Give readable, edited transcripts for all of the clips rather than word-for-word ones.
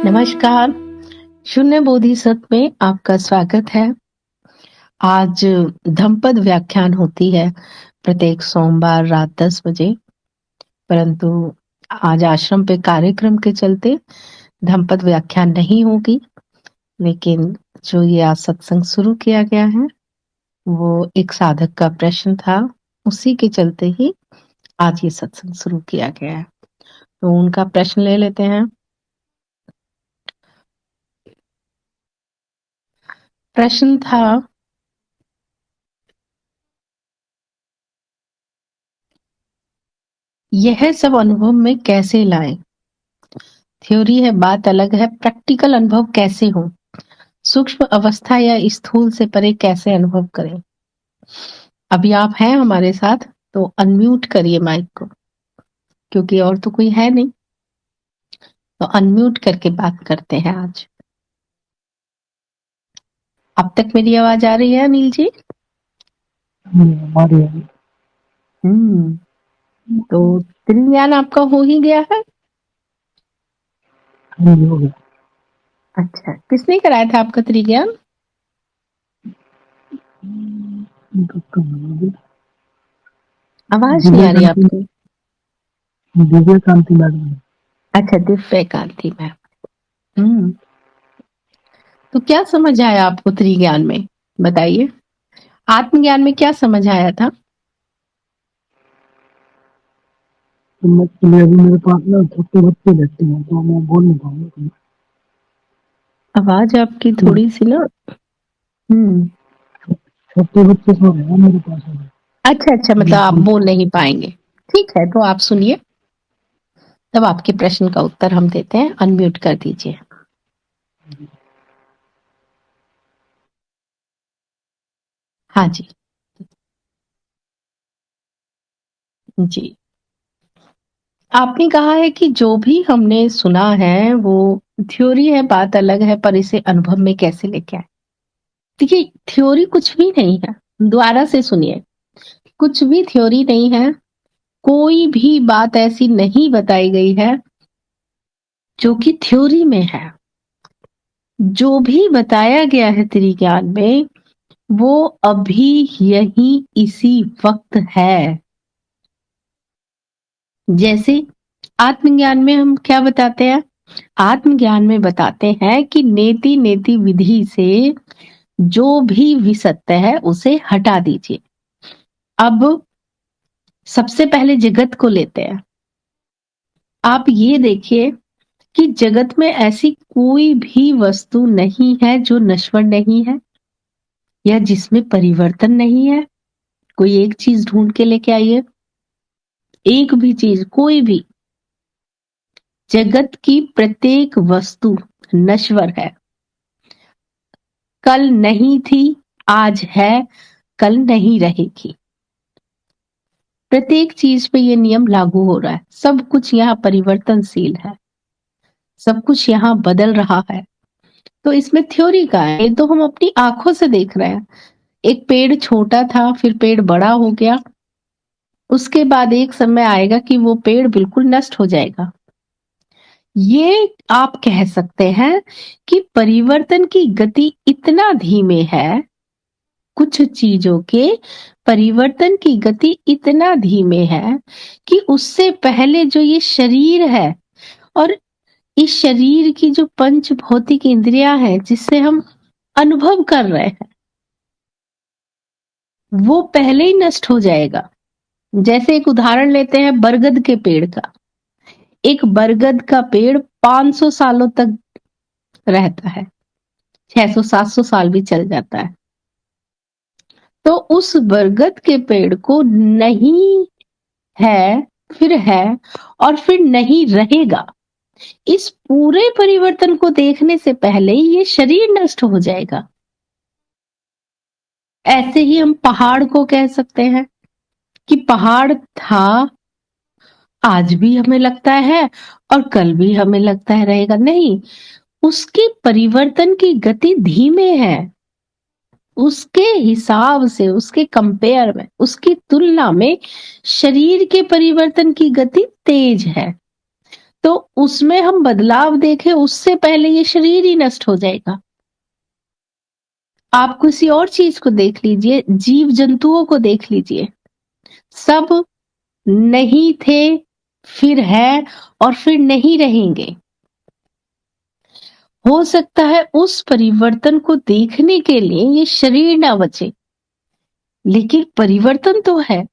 नमस्कार, शून्य बोधिसत्व में आपका स्वागत है। आज धम्पद व्याख्यान होती है प्रत्येक सोमवार रात 10 बजे, परंतु आज आश्रम पे कार्यक्रम के चलते धम्पद व्याख्यान नहीं होगी। लेकिन जो ये आज सत्संग शुरू किया गया है वो एक साधक का प्रश्न था, उसी के चलते ही आज ये सत्संग शुरू किया गया है। तो उनका प्रश्न ले लेते हैं। प्रश्न था, यह सब अनुभव में कैसे लाएं? थ्योरी है बात अलग है, प्रैक्टिकल अनुभव कैसे हो? सूक्ष्म अवस्था या स्थूल से परे कैसे अनुभव करें? अभी आप हैं हमारे साथ तो अनम्यूट करिए माइक को, क्योंकि और तो कोई है नहीं, तो अनम्यूट करके बात करते हैं आज। अब तक मेरी आवाज आ रही है अनिल जी? तो त्रिज्ञान आपका हो ही गया है? हो गया। अच्छा, किसने कराया था आपका त्रिज्ञान? आवाज नहीं आ रही आपकी। दिव्य कांति मैडम। अच्छा, दिव्य कांति मैम। तो क्या समझ आया आपको त्रिज्ञान में, बताइए। आत्मज्ञान में क्या समझ आया था? अभी मेरे पास ना छोटे बच्चे रहते हैं तो मैं बोल नहीं पाऊंगा। आवाज आपकी थोड़ी सी ना छोटे बच्चे सो रहे हैं मेरे पास। अच्छा, मतलब आप बोल नहीं पाएंगे। ठीक है, तो आप सुनिए, तब आपके प्रश्न का उत्तर हम देते हैं। अनम्यूट कर दीजिए। हाँ जी जी। आपने कहा है कि जो भी हमने सुना है वो थ्योरी है बात अलग है, पर इसे अनुभव में कैसे लेके आए? देखिए, थ्योरी कुछ भी नहीं है। दोबारा से सुनिए, कुछ भी थ्योरी नहीं है। कोई भी बात ऐसी नहीं बताई गई है जो कि थ्योरी में है। जो भी बताया गया है त्रिज्ञान में वो अभी यही इसी वक्त है। जैसे आत्मज्ञान में हम क्या बताते हैं? आत्मज्ञान में बताते हैं कि नेति नेति विधि से जो भी विसत्य है उसे हटा दीजिए। अब सबसे पहले जगत को लेते हैं। आप ये देखिए कि जगत में ऐसी कोई भी वस्तु नहीं है जो नश्वर नहीं है या जिसमें परिवर्तन नहीं है। कोई एक चीज ढूंढ के लेके आइए, एक भी चीज, कोई भी। जगत की प्रत्येक वस्तु नश्वर है। कल नहीं थी, आज है, कल नहीं रहेगी। प्रत्येक चीज पे ये नियम लागू हो रहा है। सब कुछ यहाँ परिवर्तनशील है, सब कुछ यहाँ बदल रहा है। तो इसमें थ्योरी का है, ये तो हम अपनी आंखों से देख रहे हैं। एक पेड़ छोटा था, फिर पेड़ बड़ा हो गया, उसके बाद एक समय आएगा कि वो पेड़ बिल्कुल नष्ट हो जाएगा। ये आप कह सकते हैं कि परिवर्तन की गति इतना धीमे है, कुछ चीजों के परिवर्तन की गति इतना धीमे है कि उससे पहले जो ये शरीर है और इस शरीर की जो पंच भौतिक इंद्रियां हैं जिससे हम अनुभव कर रहे हैं, वो पहले ही नष्ट हो जाएगा। जैसे एक उदाहरण लेते हैं बरगद के पेड़ का। एक बरगद का पेड़ 500 सालों तक रहता है, 600-700 साल भी चल जाता है। तो उस बरगद के पेड़ को नहीं है, फिर है और फिर नहीं रहेगा, इस पूरे परिवर्तन को देखने से पहले ही ये शरीर नष्ट हो जाएगा। ऐसे ही हम पहाड़ को कह सकते हैं कि पहाड़ था, आज भी हमें लगता है और कल भी हमें लगता है रहेगा। नहीं, उसके परिवर्तन की गति धीमे है। उसके हिसाब से, उसके कंपेयर में, उसकी तुलना में शरीर के परिवर्तन की गति तेज है। तो उसमें हम बदलाव देखें उससे पहले ये शरीर ही नष्ट हो जाएगा। आप किसी और चीज को देख लीजिए, जीव जंतुओं को देख लीजिए, सब नहीं थे, फिर है और फिर नहीं रहेंगे। हो सकता है उस परिवर्तन को देखने के लिए ये शरीर ना बचे, लेकिन परिवर्तन तो है।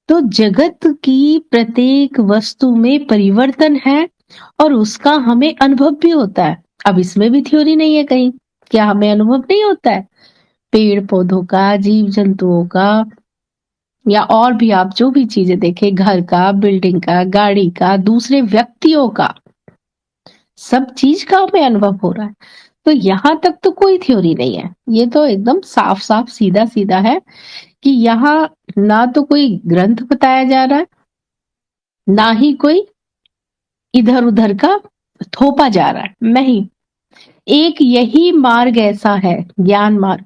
तो जगत की प्रत्येक वस्तु में परिवर्तन है और उसका हमें अनुभव भी होता है। अब इसमें भी थ्योरी नहीं है कहीं, क्या हमें अनुभव नहीं होता है पेड़ पौधों का, जीव जंतुओं का, या और भी आप जो भी चीजें देखें, घर का, बिल्डिंग का, गाड़ी का, दूसरे व्यक्तियों का, सब चीज का हमें अनुभव हो रहा है। तो यहां तक तो कोई थ्योरी नहीं है, ये तो एकदम साफ साफ सीधा सीधा है कि यहाँ ना तो कोई ग्रंथ बताया जा रहा है, ना ही कोई इधर उधर का थोपा जा रहा है, नहीं। एक यही मार्ग ऐसा है, ज्ञान मार्ग,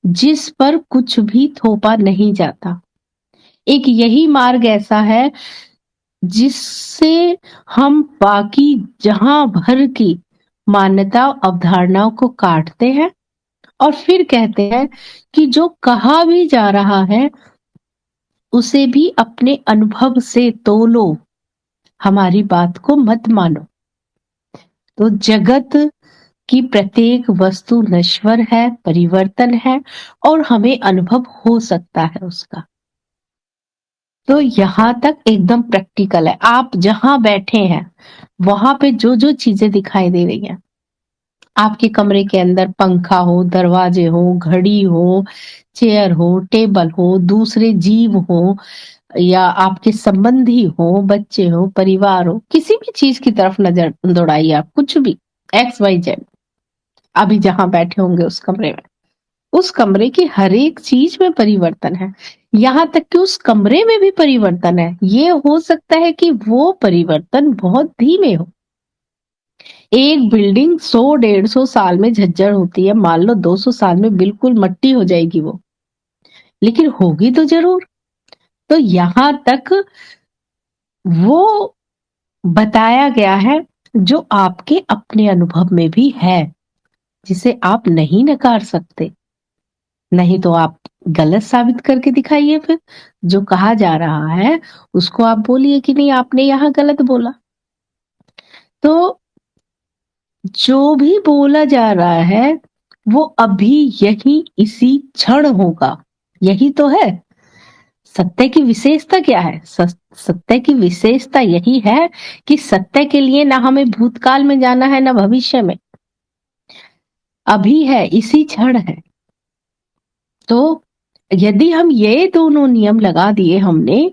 जिस पर कुछ भी थोपा नहीं जाता। एक यही मार्ग ऐसा है जिससे हम बाकी जहां भर की मान्यता अवधारणाओं को काटते हैं और फिर कहते हैं कि जो कहा भी जा रहा है उसे भी अपने अनुभव से तोलो, हमारी बात को मत मानो। तो जगत की प्रत्येक वस्तु नश्वर है, परिवर्तन है और हमें अनुभव हो सकता है उसका। तो यहां तक एकदम प्रैक्टिकल है। आप जहां बैठे हैं वहां पे जो जो चीजें दिखाई दे रही हैं, आपके कमरे के अंदर पंखा हो, दरवाजे हो, घड़ी हो, चेयर हो, टेबल हो, दूसरे जीव हो, या आपके संबंधी हो, बच्चे हो, परिवार हो, किसी भी चीज की तरफ नजर दौड़ाइए आप, कुछ भी XYZ, अभी जहां बैठे होंगे उस कमरे में, उस कमरे की हर एक चीज में परिवर्तन है। यहाँ तक कि उस कमरे में भी परिवर्तन है। ये हो सकता है कि वो परिवर्तन बहुत धीमे हो। एक बिल्डिंग 100-150 साल में झज्जर होती है, मान लो 200 साल में बिल्कुल मट्टी हो जाएगी वो, लेकिन होगी तो जरूर। तो यहां तक वो बताया गया है जो आपके अपने अनुभव में भी है, जिसे आप नहीं नकार सकते। नहीं तो आप गलत साबित करके दिखाइए, फिर जो कहा जा रहा है उसको आप बोलिए कि नहीं आपने यहाँ गलत बोला। तो जो भी बोला जा रहा है वो अभी यही इसी क्षण होगा, यही तो है सत्य की विशेषता। क्या है सत्य की विशेषता? यही है कि सत्य के लिए ना हमें भूतकाल में जाना है ना भविष्य में, अभी है, इसी क्षण है। तो यदि हम ये दोनों नियम लगा दिए हमने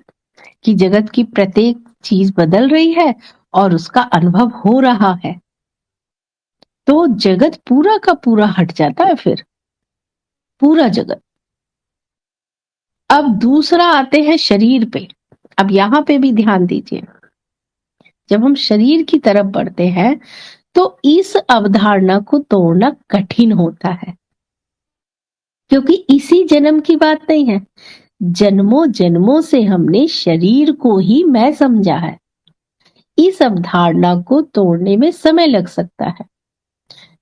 कि जगत की प्रत्येक चीज बदल रही है और उसका अनुभव हो रहा है, तो जगत पूरा का पूरा हट जाता है, फिर पूरा जगत। अब दूसरा आते हैं शरीर पे। अब यहां पे भी ध्यान दीजिए, जब हम शरीर की तरफ बढ़ते हैं तो इस अवधारणा को तोड़ना कठिन होता है, क्योंकि इसी जन्म की बात नहीं है, जन्मों जन्मों से हमने शरीर को ही मैं समझा है। इस अवधारणा को तोड़ने में समय लग सकता है,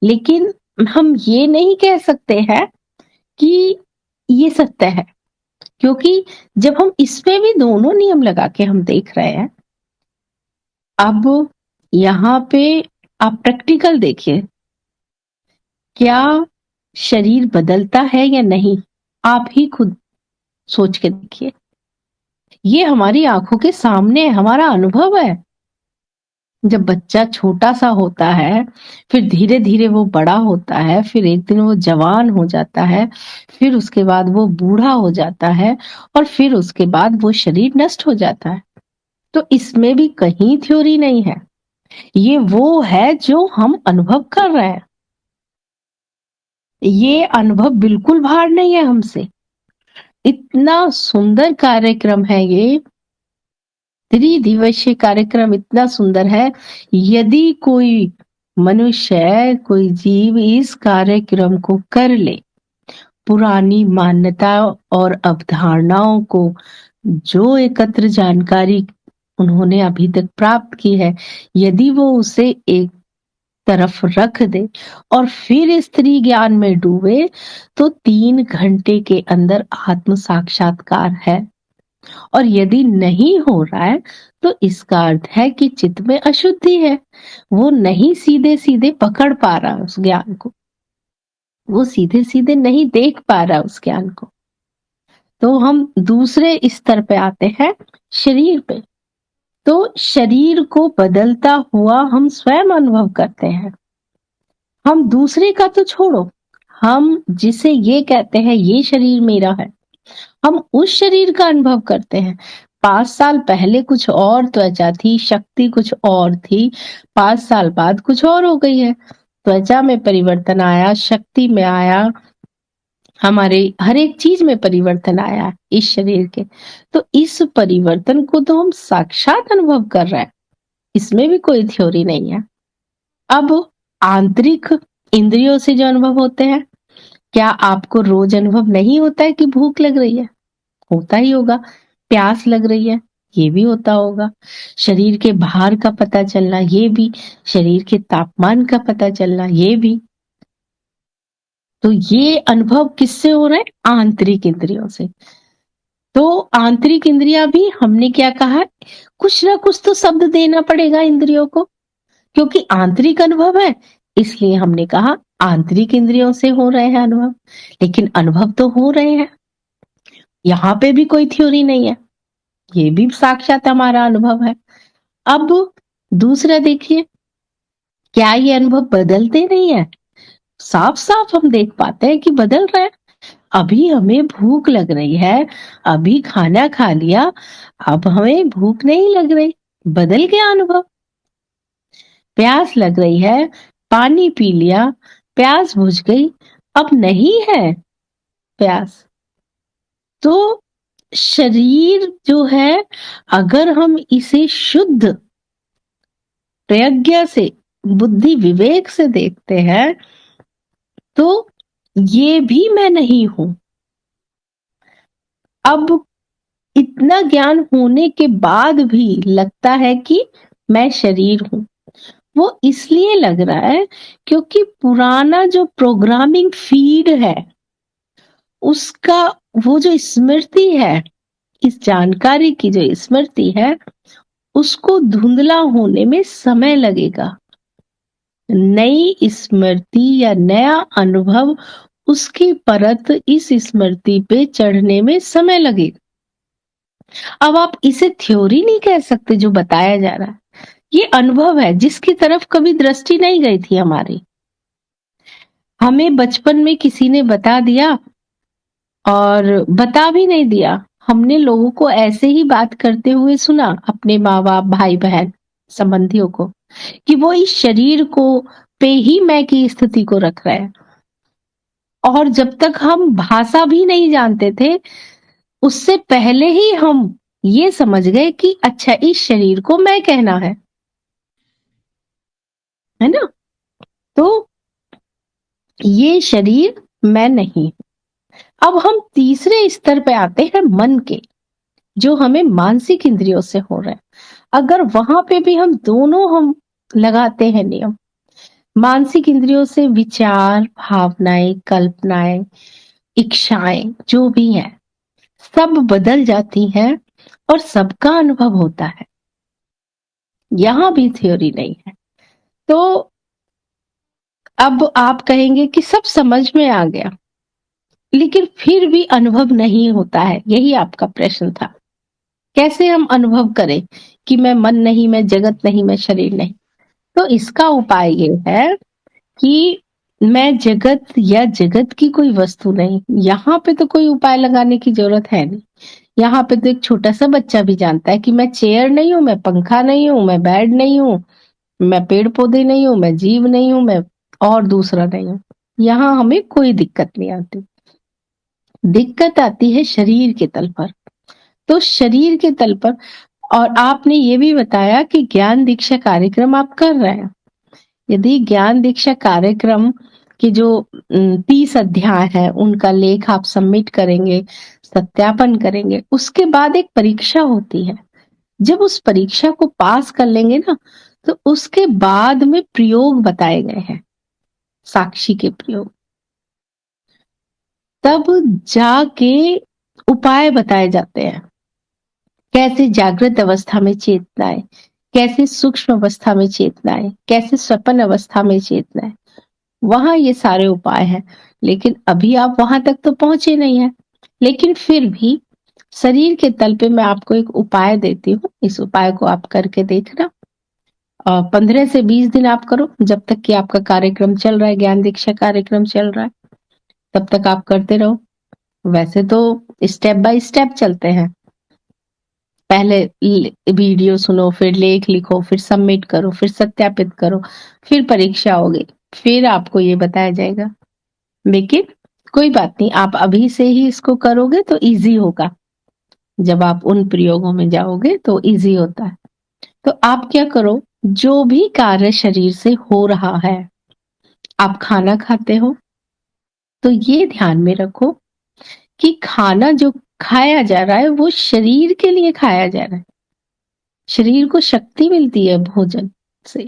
लेकिन हम ये नहीं कह सकते हैं कि ये सत्य है, क्योंकि जब हम इसमें भी दोनों नियम लगा के हम देख रहे हैं। अब यहाँ पे आप प्रैक्टिकल देखिए, क्या शरीर बदलता है या नहीं, आप ही खुद सोच के देखिए। ये हमारी आंखों के सामने हमारा अनुभव है। जब बच्चा छोटा सा होता है, फिर धीरे धीरे वो बड़ा होता है, फिर एक दिन वो जवान हो जाता है, फिर उसके बाद वो बूढ़ा हो जाता है और फिर उसके बाद वो शरीर नष्ट हो जाता है। तो इसमें भी कहीं थ्योरी नहीं है, ये वो है जो हम अनुभव कर रहे हैं। ये अनुभव बिल्कुल बाहर नहीं है हमसे। इतना सुंदर कार्यक्रम है ये, त्रिदिवसीय कार्यक्रम इतना सुंदर है। यदि कोई मनुष्य, कोई जीव इस कार्यक्रम को कर ले पुरानी मान्यताओं और अवधारणाओं को जो एकत्र जानकारी उन्होंने अभी तक प्राप्त की है, यदि वो उसे एक तरफ रख दे और फिर स्त्री ज्ञान में डूबे, तो 3 घंटे के अंदर आत्म साक्षात्कार है। और यदि नहीं हो रहा है तो इसका अर्थ है कि चित्त में अशुद्धि है, वो नहीं सीधे सीधे पकड़ पा रहा उस ज्ञान को, वो सीधे सीधे नहीं देख पा रहा उस ज्ञान को। तो हम दूसरे स्तर पे आते हैं, शरीर पे। तो शरीर को बदलता हुआ हम स्वयं अनुभव करते हैं। हम दूसरे का तो छोड़ो, हम जिसे ये कहते हैं ये शरीर मेरा है, हम उस शरीर का अनुभव करते हैं। 5 साल पहले कुछ और त्वचा थी, शक्ति कुछ और थी, 5 साल बाद कुछ और हो गई है। त्वचा में परिवर्तन आया, शक्ति में आया, हमारे हर एक चीज में परिवर्तन आया इस शरीर के। तो इस परिवर्तन को तो हम साक्षात अनुभव कर रहे हैं, इसमें भी कोई थ्योरी नहीं है। अब आंतरिक इंद्रियों से जो अनुभव होते हैं, क्या आपको रोज अनुभव नहीं होता है कि भूख लग रही है? होता ही होगा। प्यास लग रही है, ये भी होता होगा। शरीर के भार का पता चलना, ये भी। शरीर के तापमान का पता चलना, ये भी। तो ये अनुभव किससे हो रहा है? आंतरिक इंद्रियों से। तो आंतरिक इंद्रियां भी, हमने क्या कहा, कुछ ना कुछ तो शब्द देना पड़ेगा इंद्रियों को, क्योंकि आंतरिक अनुभव है, इसलिए हमने कहा आंतरिक इंद्रियों से हो रहे हैं अनुभव। लेकिन अनुभव तो हो रहे हैं, यहाँ पे भी कोई थ्योरी नहीं है, ये भी साक्षात हमारा अनुभव है। अब दूसरा देखिए, क्या ये अनुभव बदलते नहीं है? साफ साफ हम देख पाते हैं कि बदल रहा है। अभी हमें भूख लग रही है, अभी खाना खा लिया, अब हमें भूख नहीं लग रही, बदल गया अनुभव। प्यास लग रही है, पानी पी लिया, प्यास बुझ गई, अब नहीं है प्यास। तो शरीर जो है, अगर हम इसे शुद्ध प्रज्ञा से, बुद्धि विवेक से देखते हैं, तो ये भी मैं नहीं हूं। अब इतना ज्ञान होने के बाद भी लगता है कि मैं शरीर हूं। वो इसलिए लग रहा है क्योंकि पुराना जो प्रोग्रामिंग फीड है, उसका वो जो स्मृति है, इस जानकारी की जो स्मृति है, उसको धुंधला होने में समय लगेगा। नई स्मृति या नया अनुभव, उसकी परत इस स्मृति पे चढ़ने में समय लगेगा। अब आप इसे थ्योरी नहीं कह सकते जो बताया जा रहा है, ये अनुभव है जिसकी तरफ कभी दृष्टि नहीं गई थी हमारी। हमें बचपन में किसी ने बता दिया, और बता भी नहीं दिया, हमने लोगों को ऐसे ही बात करते हुए सुना, अपने माँ बाप, भाई बहन, संबंधियों को, कि वो इस शरीर को पे ही मैं की स्थिति को रख रहे हैं। और जब तक हम भाषा भी नहीं जानते थे, उससे पहले ही हम ये समझ गए कि अच्छा, इस शरीर को मैं कहना है ना। तो ये शरीर मैं नहीं। अब हम तीसरे स्तर पे आते हैं, मन के, जो हमें मानसिक इंद्रियों से हो रहा है। अगर वहां पे भी हम दोनों हम लगाते हैं नियम, मानसिक इंद्रियों से विचार, भावनाएं, कल्पनाएं, इच्छाएं जो भी हैं, सब बदल जाती हैं और सबका अनुभव होता है। यहां भी थ्योरी नहीं है। तो अब आप कहेंगे कि सब समझ में आ गया, लेकिन फिर भी अनुभव नहीं होता है, यही आपका प्रश्न था। कैसे हम अनुभव करें कि मैं मन नहीं, मैं जगत नहीं, मैं शरीर नहीं? तो इसका उपाय ये है कि मैं जगत या जगत की कोई वस्तु नहीं। यहाँ पे तो कोई उपाय लगाने की जरूरत है नहीं। यहाँ पे तो एक छोटा सा बच्चा भी जानता है कि मैं चेयर नहीं हूँ, मैं पंखा नहीं हूँ, मैं बेड नहीं हूँ, मैं पेड़ पौधे नहीं हूँ, मैं जीव नहीं हूँ, मैं और दूसरा नहीं हूँ। यहाँ हमें कोई दिक्कत नहीं आती। दिक्कत आती है शरीर के तल पर। तो शरीर के तल पर, और आपने ये भी बताया कि ज्ञान दीक्षा कार्यक्रम आप कर रहे हैं। यदि ज्ञान दीक्षा कार्यक्रम कि जो 30 अध्याय है उनका लेख आप सबमिट करेंगे, सत्यापन करेंगे, उसके बाद एक परीक्षा होती है। जब उस परीक्षा को पास कर लेंगे ना, तो उसके बाद में प्रयोग बताए गए हैं, साक्षी के प्रयोग, तब जाके उपाय बताए जाते हैं। कैसे जागृत अवस्था में चेतना है, कैसे सूक्ष्म अवस्था में चेतना है, कैसे स्वप्न अवस्था में चेतना है, वहां ये सारे उपाय हैं। लेकिन अभी आप वहां तक तो पहुंचे नहीं है, लेकिन फिर भी शरीर के तल पे मैं आपको एक उपाय देती हूँ। इस उपाय को आप करके देखना। 15 से 20 दिन आप करो, जब तक कि आपका कार्यक्रम चल रहा है, ज्ञान दीक्षा कार्यक्रम चल रहा है, तब तक आप करते रहो। वैसे तो स्टेप बाय स्टेप चलते हैं, पहले वीडियो सुनो, फिर लेख लिखो, फिर सबमिट करो, फिर सत्यापित करो, फिर परीक्षा होगी, फिर आपको ये बताया जाएगा। लेकिन कोई बात नहीं, आप अभी से ही इसको करोगे तो इजी होगा। जब आप उन प्रयोगों में जाओगे तो इजी होता है। तो आप क्या करो, जो भी कार्य शरीर से हो रहा है, आप खाना खाते हो तो ये ध्यान में रखो कि खाना जो खाया जा रहा है वो शरीर के लिए खाया जा रहा है। शरीर को शक्ति मिलती है भोजन से,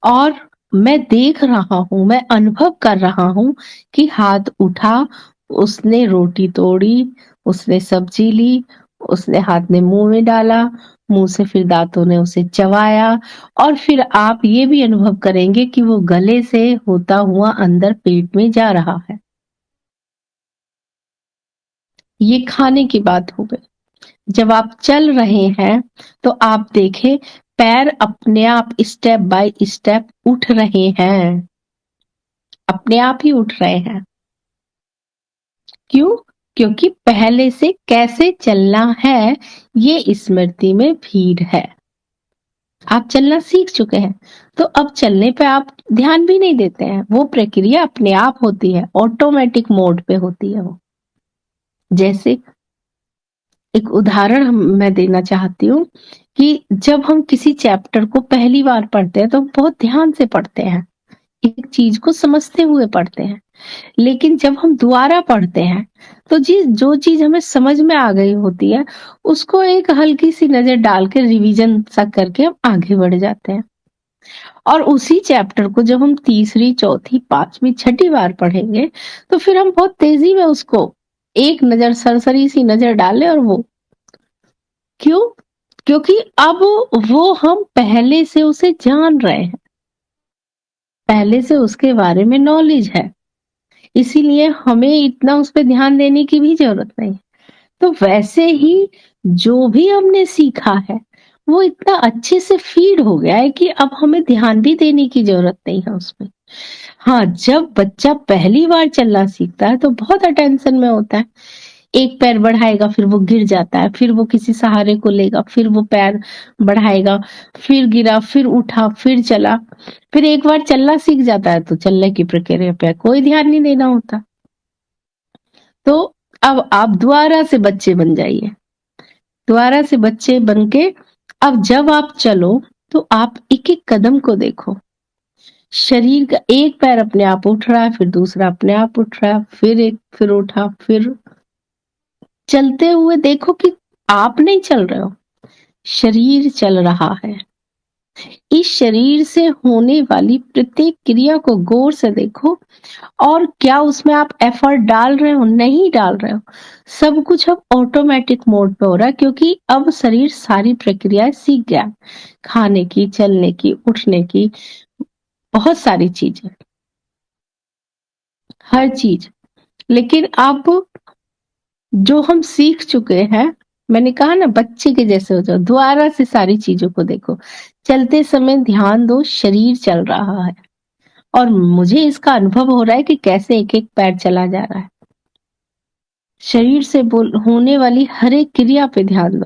और मैं देख रहा हूं, मैं अनुभव कर रहा हूं कि हाथ उठा, उसने रोटी तोड़ी, उसने सब्जी ली, उसने हाथ ने मुंह में डाला, मुंह से फिर दांतों ने उसे चबाया, और फिर आप ये भी अनुभव करेंगे कि वो गले से होता हुआ अंदर पेट में जा रहा है। ये खाने की बात हो गई। जब आप चल रहे हैं तो आप देखें पैर अपने आप स्टेप बाय स्टेप उठ रहे हैं, अपने आप ही उठ रहे हैं। क्यों? क्योंकि पहले से कैसे चलना है ये स्मृति में फीड है। आप चलना सीख चुके हैं, तो अब चलने पे आप ध्यान भी नहीं देते हैं, वो प्रक्रिया अपने आप होती है, ऑटोमेटिक मोड पे होती है वो। जैसे एक उदाहरण मैं देना चाहती हूँ कि जब हम किसी चैप्टर को पहली बार पढ़ते हैं तो हम बहुत ध्यान से पढ़ते हैं, एक चीज को समझते हुए पढ़ते हैं। लेकिन जब हम दोबारा पढ़ते हैं तो जो चीज हमें समझ में आ गई होती है, उसको एक हल्की सी नजर डाल के रिवीजन सा करके हम आगे बढ़ जाते हैं। और उसी चैप्टर को जब हम तीसरी, चौथी, पांचवी, छठी बार पढ़ेंगे तो फिर हम बहुत तेजी में उसको एक नजर, सरसरी सी नजर डालें, और वो क्यों? क्योंकि अब वो हम पहले से उसे जान रहे हैं, पहले से उसके बारे में नॉलेज है, इसीलिए हमें इतना उस पर ध्यान देने की भी जरूरत नहीं। तो वैसे ही जो भी हमने सीखा है वो इतना अच्छे से फीड हो गया है कि अब हमें ध्यान भी देने की जरूरत नहीं है उसमें। हाँ, जब बच्चा पहली बार चलना सीखता है तो बहुत अटेंशन में होता है। एक पैर बढ़ाएगा, फिर वो गिर जाता है, फिर वो किसी सहारे को लेगा, फिर वो पैर बढ़ाएगा, फिर गिरा, फिर उठा, फिर चला, फिर एक बार चलना सीख जाता है तो चलने की प्रक्रिया पे कोई ध्यान नहीं देना होता। तो अब आप दोबारा से बच्चे बन जाइए, दोबारा से बच्चे बन के अब जब आप चलो तो आप एक एक कदम को देखो। शरीर का एक पैर अपने आप उठ रहा है, फिर दूसरा अपने आप उठ रहा है, फिर एक, फिर उठा, फिर चलते हुए देखो कि आप नहीं चल रहे हो, शरीर चल रहा है। इस शरीर से होने वाली प्रत्येक क्रिया को गौर से देखो, और क्या उसमें आप एफर्ट डाल रहे हो? नहीं डाल रहे हो। सब कुछ अब ऑटोमेटिक मोड पे हो रहा है, क्योंकि अब शरीर सारी प्रक्रियाएं सीख गया, खाने की, चलने की, उठने की, बहुत सारी चीजें, हर चीज। लेकिन अब जो हम सीख चुके हैं, मैंने कहा ना बच्चे के जैसे हो जाओ, दोबारा से सारी चीजों को देखो। चलते समय ध्यान दो, शरीर चल रहा है, और मुझे इसका अनुभव हो रहा है कि कैसे एक एक पैर चला जा रहा है। शरीर से होने वाली हर एक क्रिया पे ध्यान दो।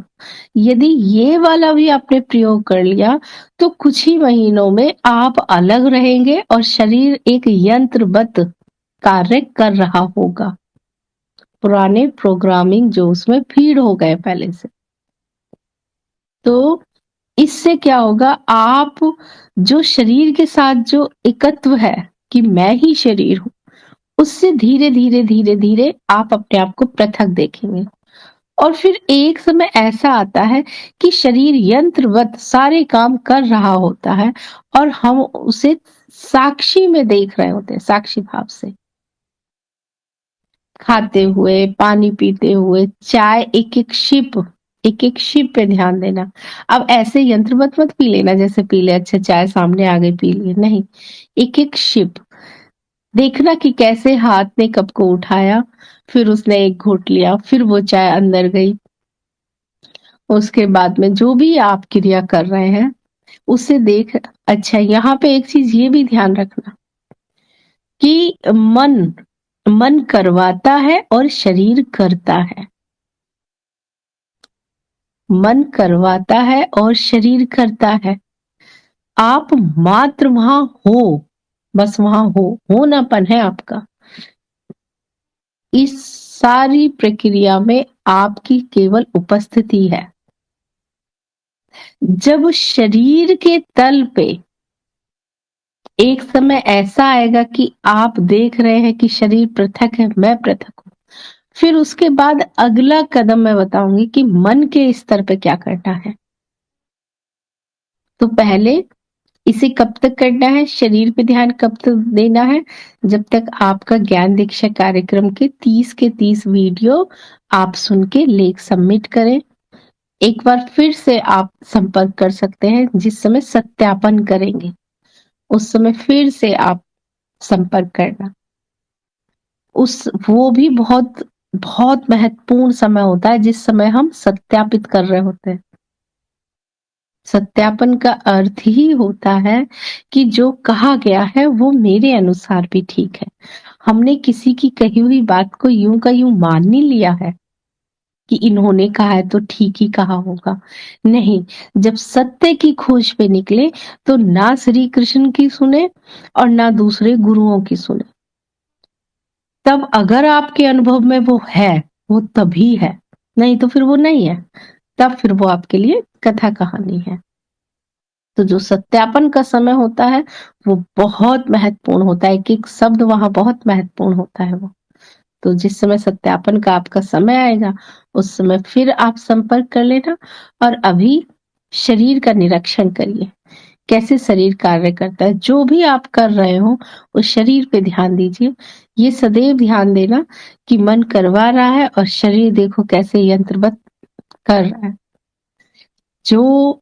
यदि ये वाला भी आपने प्रयोग कर लिया तो कुछ ही महीनों में आप अलग रहेंगे और शरीर एक यंत्रवत कार्य कर रहा होगा, पुराने प्रोग्रामिंग जो उसमें फीड हो गए पहले से। तो इससे क्या होगा, आप जो शरीर के साथ जो एकत्व है, कि मैं ही शरीर हूँ, उससे धीरे धीरे धीरे धीरे आप अपने आप को पृथक देखेंगे। और फिर एक समय ऐसा आता है कि शरीर यंत्रवत सारे काम कर रहा होता है और हम उसे साक्षी में देख रहे होते हैं, साक्षी भाव से, खाते हुए, पानी पीते हुए, चाय एक एक शिप पे ध्यान देना। अब ऐसे यंत्रवत मत पी लेना जैसे पी ले, अच्छा चाय सामने आ गई पी लिए, नहीं, एक एक शिप देखना कि कैसे हाथ ने कप को उठाया, फिर उसने एक घूंट लिया, फिर वो चाय अंदर गई, उसके बाद में जो भी आप क्रिया कर रहे हैं उसे देख। अच्छा, यहाँ पे एक चीज ये भी ध्यान रखना कि मन करवाता है और शरीर करता है। मन करवाता है और शरीर करता है। आप मात्र वहां हो, बस वहां होनापन है आपका। इस सारी प्रक्रिया में आपकी केवल उपस्थिति है। जब शरीर के तल पे एक समय ऐसा आएगा कि आप देख रहे हैं कि शरीर पृथक है, मैं पृथक हूं, फिर उसके बाद अगला कदम मैं बताऊंगी कि मन के स्तर पे क्या करना है। तो पहले इसे कब तक करना है, शरीर पे ध्यान कब तक देना है, जब तक आपका ज्ञान दीक्षा कार्यक्रम के 30 के 30 वीडियो आप सुन के लेख सबमिट करें। एक बार फिर से आप संपर्क कर सकते हैं जिस समय सत्यापन करेंगे, उस समय फिर से आप संपर्क करना। वो भी बहुत बहुत महत्वपूर्ण समय होता है जिस समय हम सत्यापित कर रहे होते हैं। सत्यापन का अर्थ ही होता है कि जो कहा गया है वो मेरे अनुसार भी ठीक है। हमने किसी की कही हुई बात को यूं का यूं मान नहीं लिया है कि इन्होंने कहा है तो ठीक ही कहा होगा। नहीं, जब सत्य की खोज पे निकले तो ना श्री कृष्ण की सुने और ना दूसरे गुरुओं की सुने। तब अगर आपके अनुभव में वो है, वो तभी है, नहीं तो फिर वो नहीं है, तब फिर वो आपके लिए कथा कहानी है। तो जो सत्यापन का समय होता है वो बहुत महत्वपूर्ण होता है, एक एक शब्द वहां बहुत महत्वपूर्ण होता है वो। तो जिस समय सत्यापन का आपका समय आएगा उस समय फिर आप संपर्क कर लेना। और अभी शरीर का निरीक्षण करिए, कैसे शरीर कार्य करता है। जो भी आप कर रहे हो उस शरीर पे ध्यान दीजिए। ये सदैव ध्यान देना कि मन करवा रहा है और शरीर देखो कैसे यंत्रवत कर रहा है। जो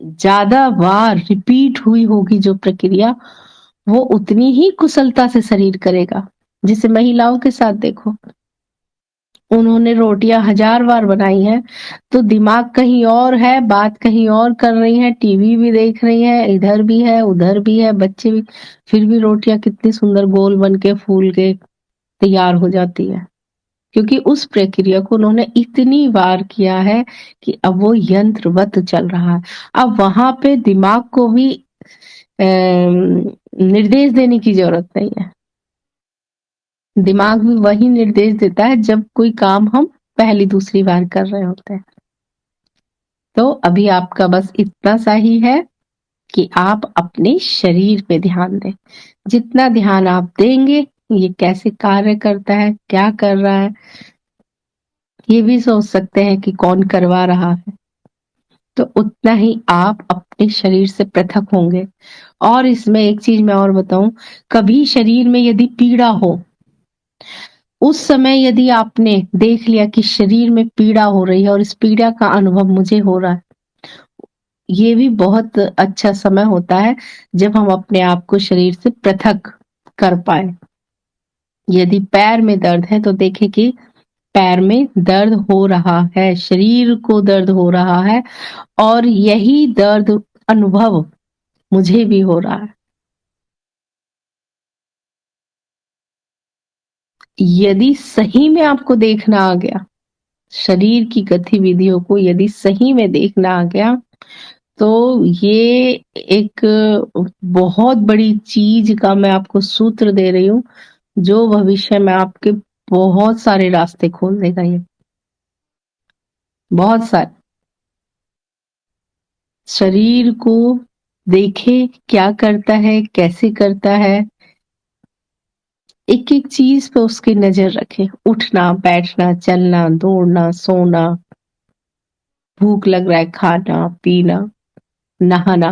ज्यादा बार रिपीट हुई होगी जो प्रक्रिया, वो उतनी ही कुशलता से शरीर करेगा। जैसे महिलाओं के साथ देखो, उन्होंने रोटियां 1000 बार बनाई हैं तो दिमाग कहीं और है, बात कहीं और कर रही है, टीवी भी देख रही है, इधर भी है उधर भी है, बच्चे भी, फिर भी रोटियां कितनी सुंदर गोल बन के फूल के तैयार हो जाती है, क्योंकि उस प्रक्रिया को उन्होंने इतनी बार किया है कि अब वो यंत्रवत चल रहा है। अब वहां पे दिमाग को भी निर्देश देने की जरूरत नहीं है। दिमाग भी वही निर्देश देता है जब कोई काम हम पहली दूसरी बार कर रहे होते हैं। तो अभी आपका बस इतना सा ही है कि आप अपने शरीर पे ध्यान दें। जितना ध्यान आप देंगे, ये कैसे कार्य करता है, क्या कर रहा है, ये भी सोच सकते हैं कि कौन करवा रहा है, तो उतना ही आप अपने शरीर से पृथक होंगे। और इसमें एक चीज मैं और बताऊं, कभी शरीर में यदि पीड़ा हो, उस समय यदि आपने देख लिया कि शरीर में पीड़ा हो रही है और इस पीड़ा का अनुभव मुझे हो रहा है, ये भी बहुत अच्छा समय होता है जब हम अपने आप को शरीर से पृथक कर पाए। यदि पैर में दर्द है तो देखें कि पैर में दर्द हो रहा है, शरीर को दर्द हो रहा है और यही दर्द अनुभव मुझे भी हो रहा है। यदि सही में आपको देखना आ गया, शरीर की गतिविधियों को यदि सही में देखना आ गया, तो ये एक बहुत बड़ी चीज का मैं आपको सूत्र दे रही हूँ जो भविष्य में आपके बहुत सारे रास्ते खोल देगा। ये बहुत सारे, शरीर को देखे क्या करता है, कैसे करता है, एक एक चीज पे उसकी नजर रखें, उठना बैठना चलना दौड़ना सोना, भूख लग रहा है खाना पीना नहाना,